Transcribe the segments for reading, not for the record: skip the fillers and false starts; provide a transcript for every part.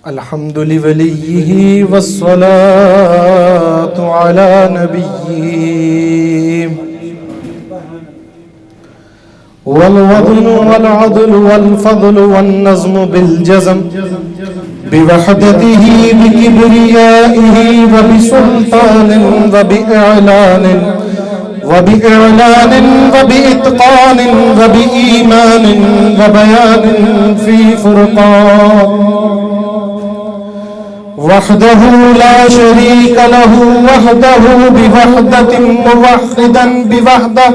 الحمد لوليه والصلاة على نبيه والوضن والعدل والفضل والنظم بالجزم بوحدته بكبريائه وبسلطان وبإعلان وبإتقان وبإيمان وبيان في فرقان وحده لا شريك له وحده بوحدة موحدا بوحدة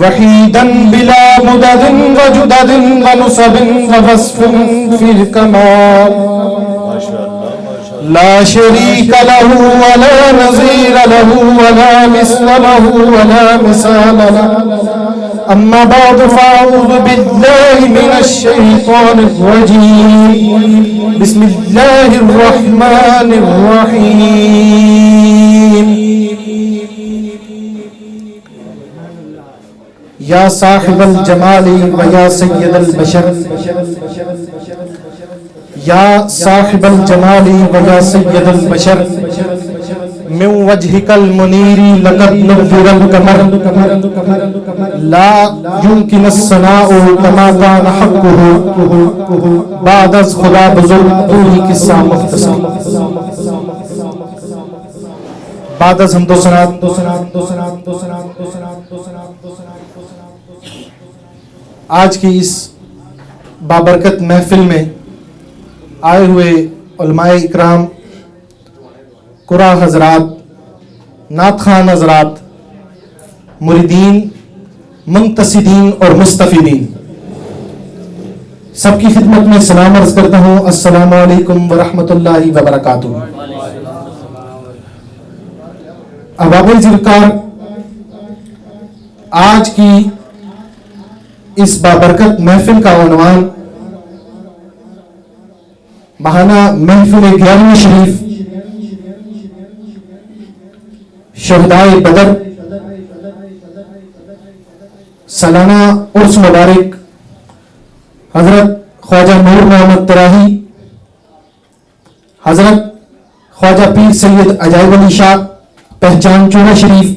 وحيدا بلا مدد وجدد ونصب ووصف في الكمال لا شريك له ولا نظير له ولا مثل له ولا مثال له أما بعد فأعوذ بالله من الشيطان الرجيم بسم الله الرحمن الرحيم يا صاحب الجمال ويا سيد البشر يا صاحب الجمال ويا سيد البشر من وجهك المنير لقد نور القمر لا يمكن الثناء كما كان حقه بعد از خدا بزرگ تو ہی قصہ مختصر بعد از حمد و ثنا آج کی اس بابرکت محفل میں آئے ہوئے علماء اکرام، قرآ حضرات، نعت خوان حضرات، مریدین، منتصدین اور مستفیدین، سب کی خدمت میں سلام عرض کرتا ہوں، السلام علیکم ورحمۃ اللہ وبرکاتہ۔ احباب الذکر، آج کی اس بابرکت محفل کا عنوان ماہانہ محفل 11ویں شریف شہدائے بدر سالانہ عرس مبارک حضرت خواجہ نور محمد تراہی، حضرت خواجہ پیر سید عجائب علی شاہ پہچان چورہ شریف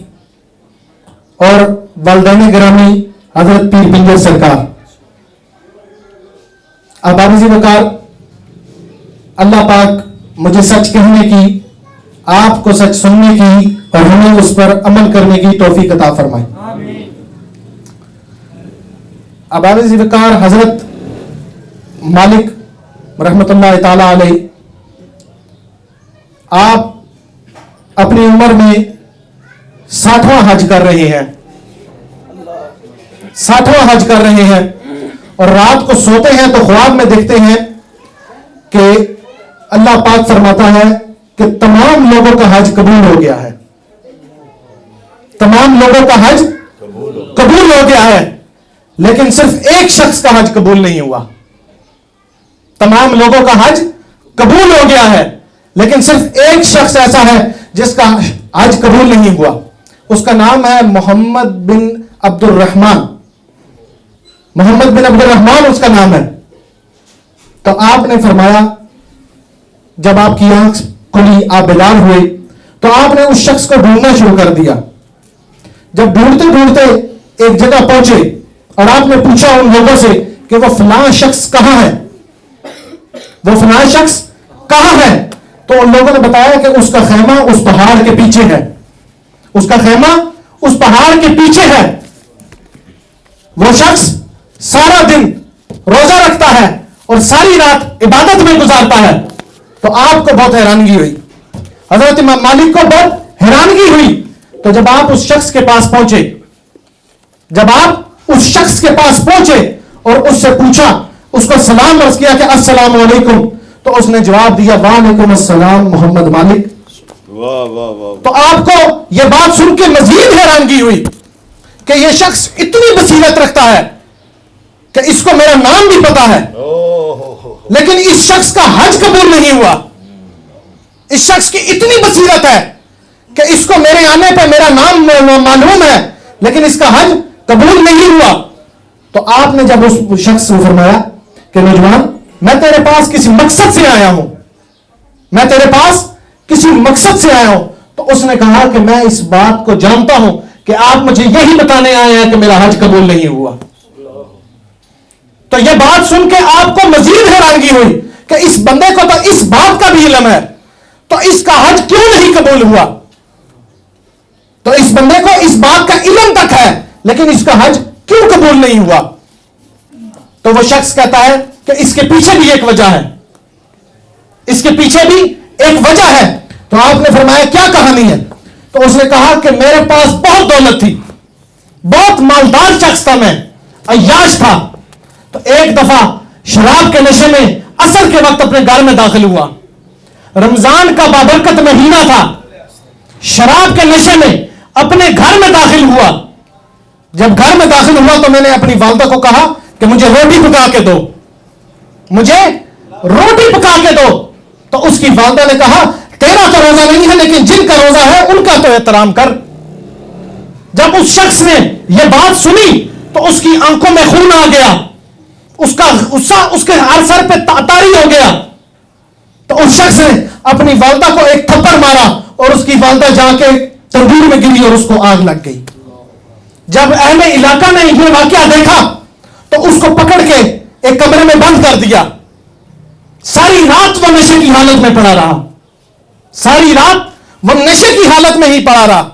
اور والدین گرامی حضرت پیر پنجر سرکار۔ احباب وقار، اللہ پاک مجھے سچ کہنے کی، آپ کو سچ سننے کی اور ہمیں اس پر عمل کرنے کی توفیق عطا فرمائے۔ احباب وقار، حضرت مالک رحمۃ اللہ تعالی علیہ، آپ اپنی عمر میں 60واں حج کر رہے ہیں، 60واں حج کر رہے ہیں، اور رات کو سوتے ہیں تو خواب میں دیکھتے ہیں کہ اللہ پاک فرماتا ہے کہ تمام لوگوں کا حج قبول ہو گیا ہے، تمام لوگوں کا حج قبول ہو گیا ہے، لیکن صرف ایک شخص کا حج قبول نہیں ہوا۔ تمام لوگوں کا حج قبول ہو گیا ہے، لیکن صرف ایک شخص ایسا ہے جس کا حج قبول نہیں ہوا، اس کا نام ہے محمد بن عبد الرحمن۔ محمد بن عبد الرحمن اس کا نام ہے۔ تو آپ نے فرمایا، جب آپ کی آنکھ کھلی، آپ بیدار ہوئے، تو آپ نے اس شخص کو ڈھونڈنا شروع کر دیا۔ جب ڈھونڈتے ڈھونڈتے ایک جگہ پہنچے اور آپ نے پوچھا ان لوگوں سے کہ وہ فلاں شخص کہاں ہے، وہ فلاں شخص کہاں ہے، تو ان لوگوں نے بتایا کہ اس کا خیمہ اس پہاڑ کے پیچھے ہے، اس کا خیمہ اس پہاڑ کے پیچھے ہے۔ وہ شخص سارا دن روزہ رکھتا ہے اور ساری رات عبادت میں گزارتا ہے۔ تو آپ کو بہت حیرانگی ہوئی، حضرت امام مالک کو بہت حیرانگی ہوئی۔ تو جب آپ اس شخص کے پاس پہنچے، جب آپ اس شخص کے پاس پہنچے اور اس سے پوچھا، اس کو سلام عرض کیا کہ السلام علیکم، تو اس نے جواب دیا وعلیکم السلام محمد مالک۔ تو آپ کو یہ بات سن کے مزید حیرانگی ہوئی کہ یہ شخص اتنی بصیرت رکھتا ہے کہ اس کو میرا نام بھی پتا ہے، لیکن اس شخص کا حج قبول نہیں ہوا۔ اس شخص کی اتنی بصیرت ہے کہ اس کو میرے آنے پہ میرا نام معلوم ہے، لیکن اس کا حج قبول نہیں ہوا۔ تو آپ نے جب اس شخص کو فرمایا کہ نوجوان، میں تیرے پاس کسی مقصد سے آیا ہوں، میں تیرے پاس کسی مقصد سے آیا ہوں. تو اس نے کہا کہ میں اس بات کو جانتا ہوں کہ آپ مجھے یہی بتانے آئے ہیں کہ میرا حج قبول نہیں ہوا. تو یہ بات سن کے آپ کو مزید حیرانگی ہوئی کہ اس بندے کو تو اس بات کا بھی علم ہے, تو اس کا حج کیوں نہیں قبول ہوا؟ تو اس بندے کو اس بات کا علم تک ہے لیکن اس کا حج کیوں قبول نہیں ہوا؟ تو وہ شخص کہتا ہے کہ اس کے پیچھے بھی ایک وجہ ہے, اس کے پیچھے بھی ایک وجہ ہے. تو آپ نے فرمایا کیا کہانی ہے؟ تو اس نے کہا کہ میرے پاس بہت دولت تھی, بہت مالدار شخص تھا, میں عیاش تھا. تو ایک دفعہ شراب کے نشے میں عصر کے وقت اپنے گھر میں داخل ہوا. رمضان کا بابرکت مہینہ تھا, شراب کے نشے میں اپنے گھر میں داخل ہوا. جب گھر میں داخل ہوا تو میں نے اپنی والدہ کو کہا کہ مجھے روٹی پکا کے دو, مجھے روٹی پکا کے دو. تو اس کی والدہ نے کہا تیرا تو روزہ نہیں ہے لیکن جن کا روزہ ہے ان کا تو احترام کر. جب اس شخص نے یہ بات سنی تو اس کی آنکھوں میں خون آ گیا, اس کا غصہ اس کے ہر سر پہ طاری ہو گیا. تو اس شخص نے اپنی والدہ کو ایک تھپڑ مارا اور اس کی والدہ جا کے تندور میں گری اور اس کو آگ لگ گئی. جب اہل علاقہ نے یہ واقعہ دیکھا تو اس کو پکڑ کے ایک کمرے میں بند کر دیا. ساری رات وہ نشے کی حالت میں پڑا رہا, ساری رات وہ نشے کی حالت میں ہی پڑا رہا.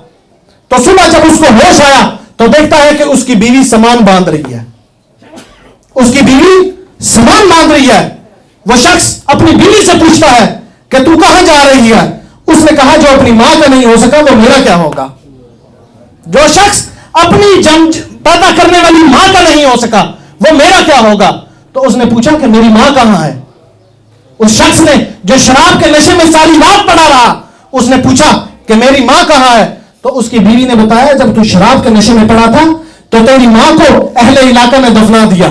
تو صبح جب اس کو ہوش آیا تو دیکھتا ہے کہ اس کی بیوی سامان باندھ رہی ہے, اس کی بیوی سامان باندھ رہی ہے. وہ شخص اپنی بیوی سے پوچھتا ہے کہ تو کہاں جا رہی ہے؟ اس نے کہا جو اپنی ماں کا نہیں ہو سکا وہ میرا کیا ہوگا. جو شخص اپنی جنم پیدا کرنے والی ماں کا نہیں ہو سکا وہ میرا کیا ہوگا. تو اس نے پوچھا کہ میری ماں کہاں ہے؟ اس شخص نے جو شراب کے نشے میں ساری رات پڑا رہا, اس نے پوچھا کہ میری ماں کہاں ہے؟ تو اس کی بیوی نے بتایا جب تو شراب کے نشے میں پڑا تھا تو تیری ماں کو اہل علاقہ نے دفنا دیا,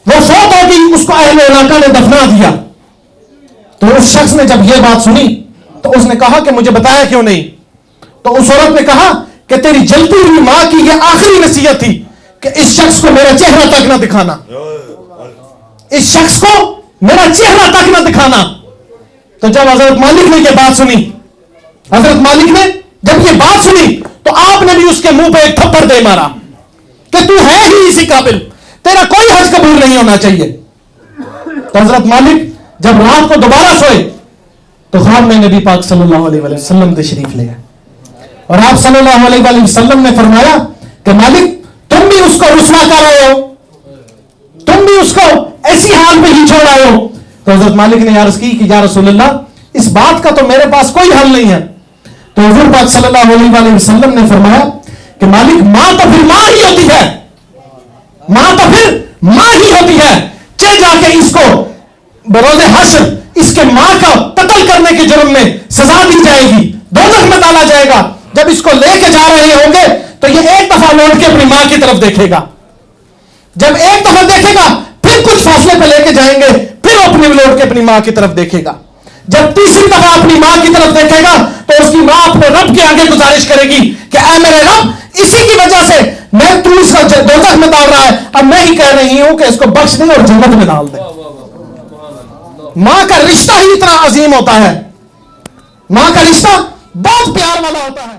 وہ فوت ہو گئی, اس کو اہل علاقہ نے دفنا دیا. تو اس شخص نے جب یہ بات سنی تو اس نے کہا کہ مجھے بتایا کیوں نہیں؟ تو اس عورت نے کہا کہ تیری جلتی ہوئی ماں کی یہ آخری نصیحت تھی کہ اس شخص کو میرا چہرہ تک نہ دکھانا, اس شخص کو میرا چہرہ تک نہ دکھانا. تو جب حضرت مالک نے یہ بات سنی, حضرت مالک نے جب یہ بات سنی تو آپ نے بھی اس کے منہ پہ ایک تھپڑ دے مارا کہ تو ہے ہی اسی قابل, تیرا کوئی حج قبول نہیں ہونا چاہیے. تو حضرت مالک جب رات کو دوبارہ سوئے تو خواب میں نبی پاک صلی اللہ علیہ وسلم تشریف لے گئے اور آپ صلی اللہ علیہ وسلم نے فرمایا کہ مالک تم بھی اس کو رسوا کر رہے ہو, تم بھی اس کو ایسی حال میں ہی چھوڑ آئے ہو. تو حضرت مالک نے عرض کی کہ یا رسول اللہ اس بات کا تو میرے پاس کوئی حل نہیں ہے. تو حضور پاک صلی اللہ علیہ وسلم نے فرمایا کہ مالک ماں تو پھر ماں ہی ہوتی ہے, ماں تو پھر ماں ہی ہوتی ہے. چل جا کے اس کو بروز حشر اس کے ماں کا قتل کرنے کے جرم میں سزا دی جائے گی, دوزخ میں ڈالا جائے گا. جب اس کو لے کے جا رہے ہوں گے تو یہ ایک دفعہ لوٹ کے اپنی ماں کی طرف دیکھے گا, جب ایک دفعہ دیکھے گا پھر کچھ فاصلے پہ لے کے جائیں گے, پھر اپنی لوٹ کے اپنی ماں کی طرف دیکھے گا. جب تیسری دفعہ اپنی ماں کی طرف دیکھے گا تو اس کی ماں اپنے رب کے آگے گزارش کرے گی کہ اے میرے رب اسی کی وجہ سے میں تو اس کو دوزخ میں ڈال رہا ہے, اب میں ہی کہہ رہی ہوں کہ اس کو بخش دے اور جنت میں ڈال دے. ماں کا رشتہ ہی اتنا عظیم ہوتا ہے, ماں کا رشتہ بہت پیار والا ہوتا ہے.